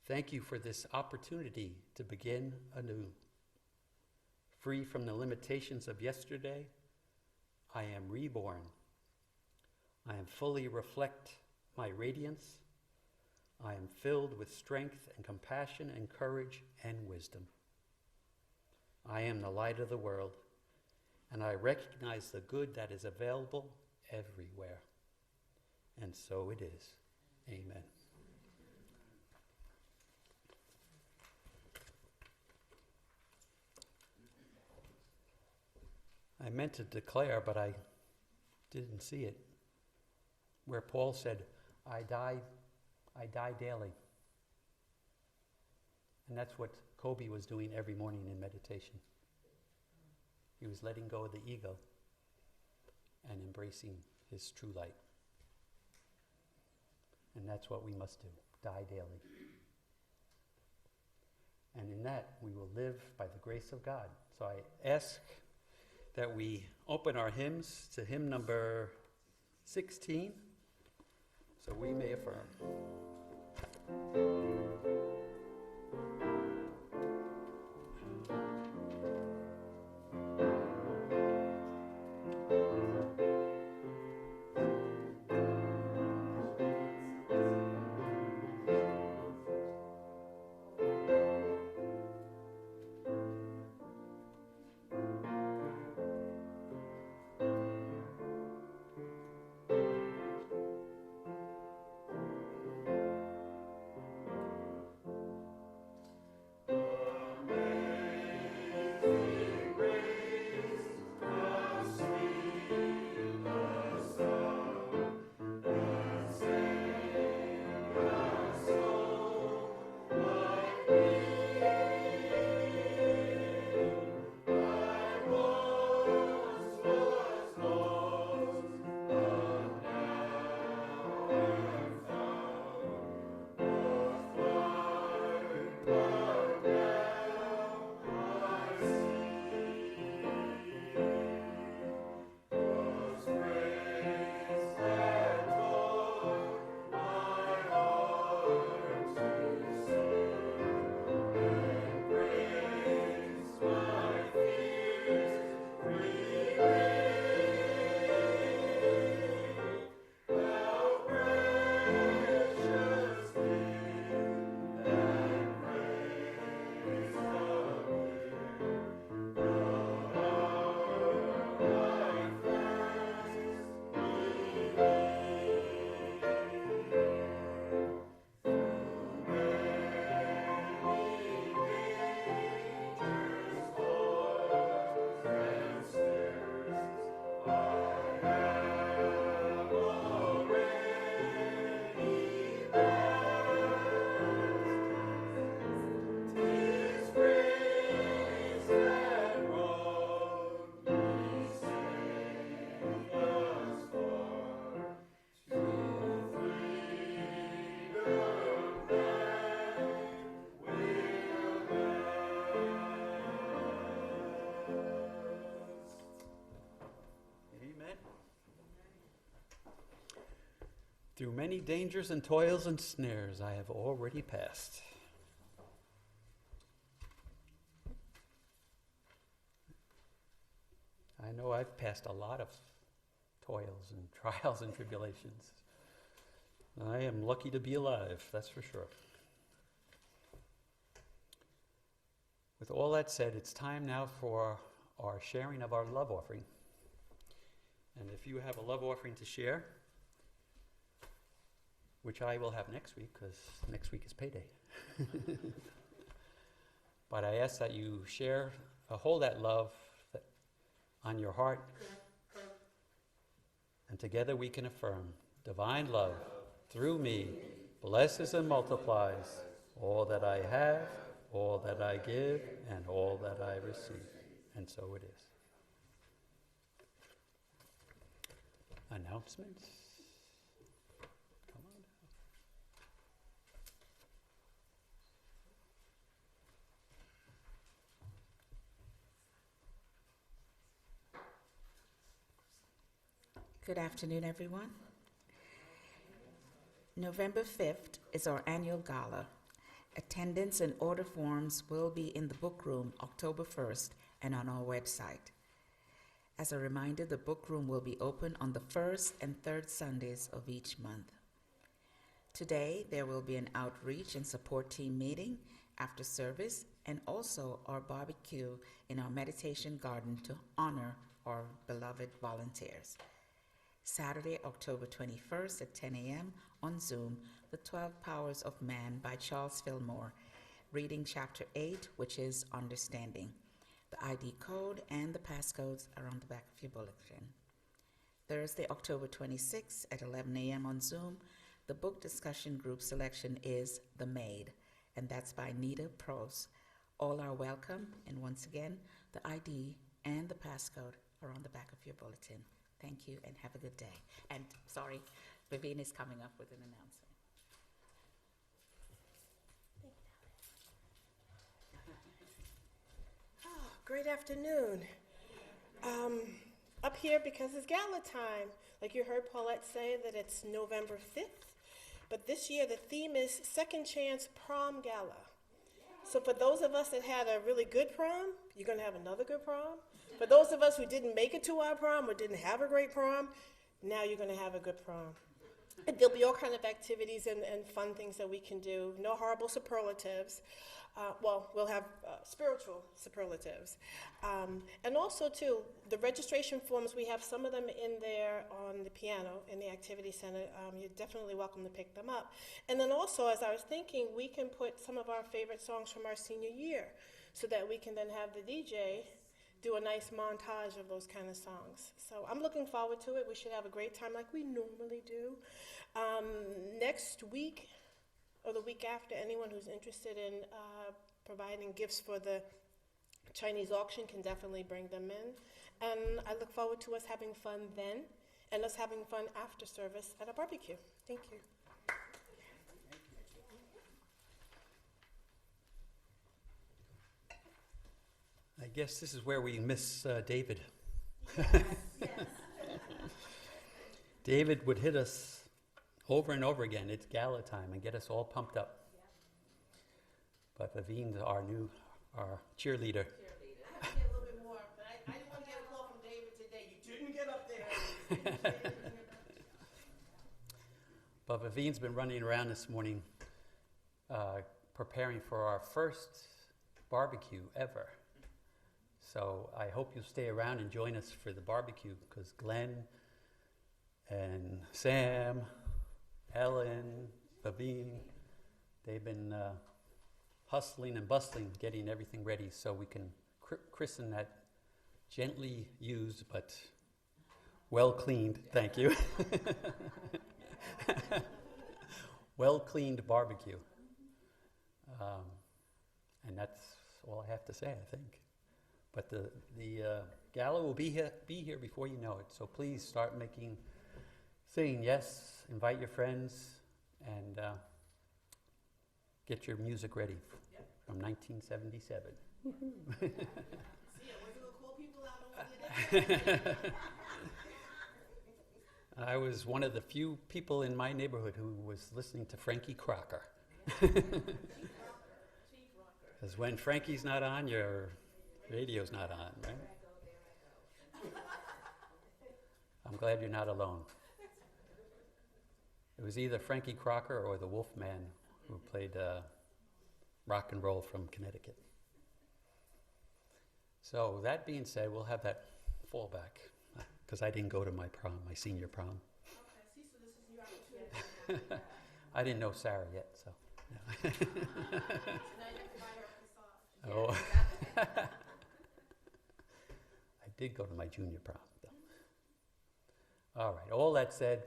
C: Thank you for this opportunity to begin anew. Free from the limitations of yesterday, I am reborn. I am fully reflect my radiance. I am filled with strength and compassion and courage and wisdom. I am the light of the world, and I recognize the good that is available everywhere. And so it is. Amen. I meant to declare, but I didn't see it, where Paul said, I die daily. And that's what Kobe was doing every morning in meditation. He was letting go of the ego and embracing his true light. And that's what we must do, die daily. And in that, we will live by the grace of God. So I ask that we open our hymns to hymn number 16, so we may affirm. Through many dangers and toils and snares I have already passed. I I know I've passed a lot of toils and trials and tribulations. I am lucky to be alive, that's for sure. With all that said, it's time now for our sharing of our love offering. And if you have a love offering to share, which I will have next week, because next week is payday. But I ask that you share, hold that love on your heart, and together we can affirm divine love through me blesses and multiplies all that I have, all that I give, and all that I receive. And so it is. Announcements? Come on down.
B: Good afternoon, everyone. November 5th is our annual gala. Attendance and order forms will be in the book room October 1st and on our website. As a reminder, the book room will be open on the first and third Sundays of each month. Today, there will be an outreach and support team meeting after service and also our barbecue in our meditation garden to honor our beloved volunteers. Saturday, October 21st at 10 a.m. on Zoom, The 12 Powers of Man by Charles Fillmore, reading chapter 8, which is Understanding. The ID code and the passcodes are on the back of your bulletin. Thursday, October 26th at 11 a.m. on Zoom, the book discussion group selection is The Maid, and that's by Nita Prose. All are welcome, and once again, the ID and the passcode are on the back of your bulletin. Thank you and have a good day. And sorry, Vivian is coming up with an announcement.
D: Great afternoon. Up here because it's gala time. Like you heard Paulette say that it's November 5th, but this year the theme is Second Chance Prom Gala. So for those of us that had a really good prom, you're going to have another good prom. For those of us who didn't make it to our prom or didn't have a great prom, now you're going to have a good prom. And there'll be all kinds of activities and fun things that we can do. No horrible superlatives. We'll have spiritual superlatives. And also, too, the registration forms, we have some of them in there on the piano in the activity center. You're definitely welcome to pick them up. And then also, as I was thinking, we can put some of our favorite songs from our senior year so that we can then have the DJ do a nice montage of those kind of songs. So I'm looking forward to it. We should have a great time like we normally do. Next week, or the week after, anyone who's interested in providing gifts for the Chinese auction can definitely bring them in. And I look forward to us having fun then and us having fun after service at a barbecue. Thank you.
C: I guess this is where we miss David.
D: Yes.
C: David would hit us over and over again. It's gala time and get us all pumped up. But Vivine's our cheerleader.
D: I have to get a little bit more, but I didn't want to get a call from David today. You didn't get up there.
C: But Vivine's been running around this morning preparing for our first barbecue ever. So I hope you'll stay around and join us for the barbecue, because Glenn and Sam, Ellen, Vivian, they've been hustling and bustling, getting everything ready so we can christen that gently used but well cleaned, thank you, well cleaned barbecue. And that's all I have to say, I think. But the gala will be here before you know it. So please start saying yes, invite your friends, and get your music ready from 1977.
D: See, it wasn't the cool people out over there.
C: I was one of the few people in my neighborhood who was listening to Frankie Crocker. Because when Frankie's not on, your radio's not on, right? I'm glad you're not alone. It was either Frankie Crocker or the Wolfman who played rock and roll from Connecticut. So that being said, we'll have that fallback because I didn't go to my prom, my senior prom.
D: Okay, see, so this is your opportunity.
C: I didn't know Sarah yet, so.
D: So now you have to buy her a
C: Oh.
D: facade.
C: I did go to my junior prom, though. All right, all that said,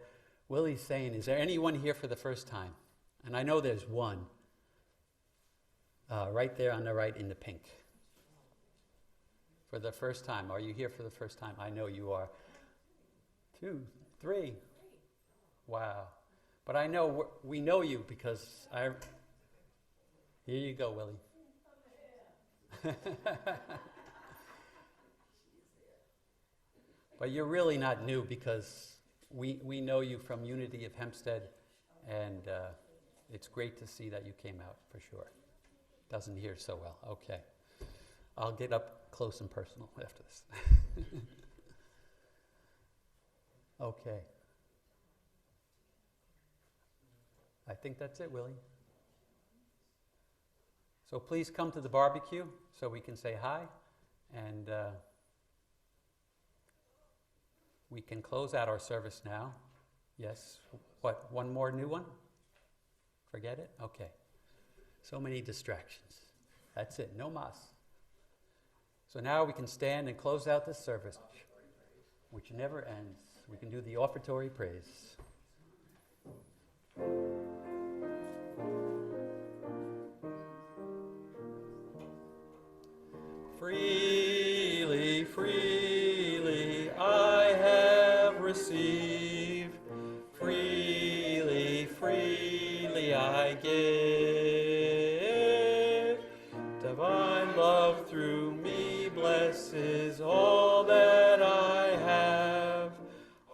C: Willie's saying, is there anyone here for the first time? And I know there's one, right there on the right in the pink. For the first time. Are you here for the first time? I know you are. 2, 3. Wow. But I know, we know you because here you go, Willie. But you're really not new because we know you from Unity of Hempstead, and it's great to see that you came out for sure. Doesn't hear so well. Okay. I'll get up close and personal after this. Okay. I think that's it, Willie. So please come to the barbecue so we can say hi, and we can close out our service now. Yes. What, one more new one? Forget it? Okay. So many distractions. That's it. No mas. So now we can stand and close out this service, which never ends. We can do the offertory praise. Freely, freely I have received. Freely, freely I give. Divine love through me blesses all that I have,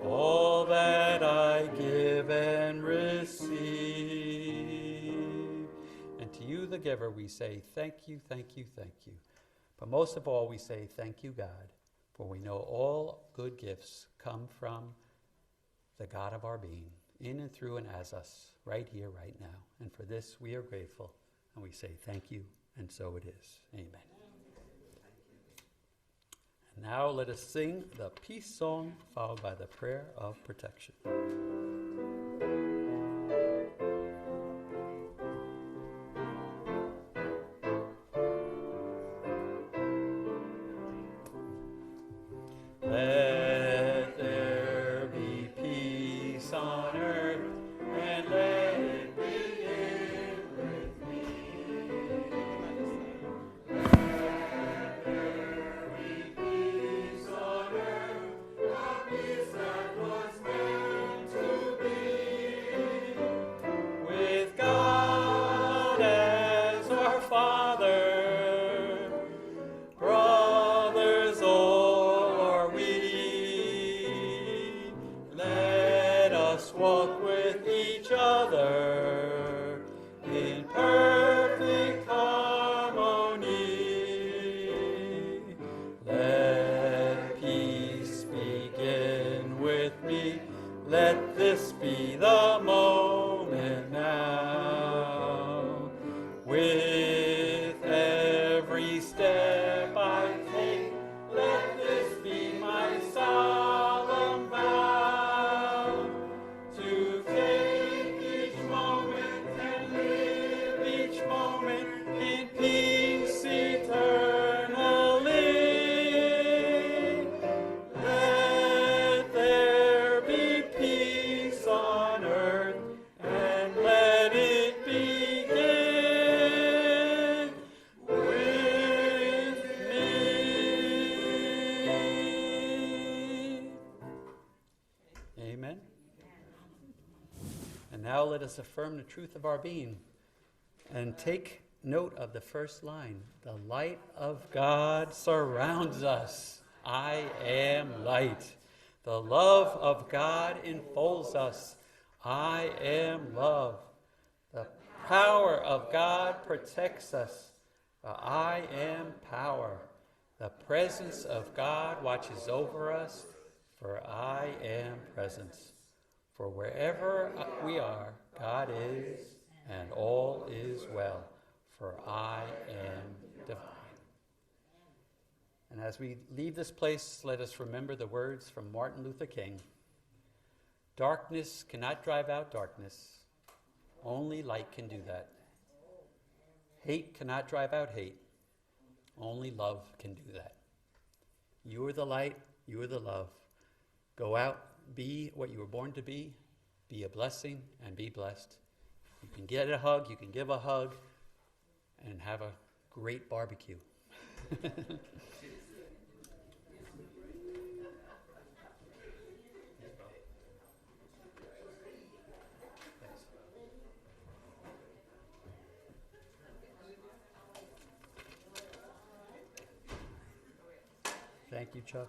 C: all that I give and receive. And to you, the giver, we say thank you, thank you, thank you. But most of all, we say thank you, God, for we know all good gifts come from the God of our being, in and through and as us, right here, right now. And for this, we are grateful, and we say thank you, and so it is. Amen. And now let us sing the peace song, followed by the prayer of protection. Let there be peace on earth, and let it begin with me. Let there be peace on earth, the peace that was meant to be. With God as our Father, brothers all are we. Let us walk with each other in perfect harmony. Let peace begin with me. Let this be the moment now. With every step I take, let this be my solemn vow, to take each moment and live each moment in peace eternally. Let there be peace on earth, and let it begin with me. Amen. And now let us affirm the truth of our being and take note of the first line. The light of God surrounds us. I am light. The love of God enfolds us. I am love. The power of God protects us. I am power. The presence of God watches over us. for I am presence. For wherever we are, God is, and all is well, for I am divine. And as we leave this place, let us remember the words from Martin Luther King. Darkness cannot drive out darkness. Only light can do that. Hate cannot drive out hate. Only love can do that. You are the light. You are the love. Go out, be what you were born to be a blessing, and be blessed. You can get a hug, you can give a hug, and have a great barbecue. Thank you, Chuck.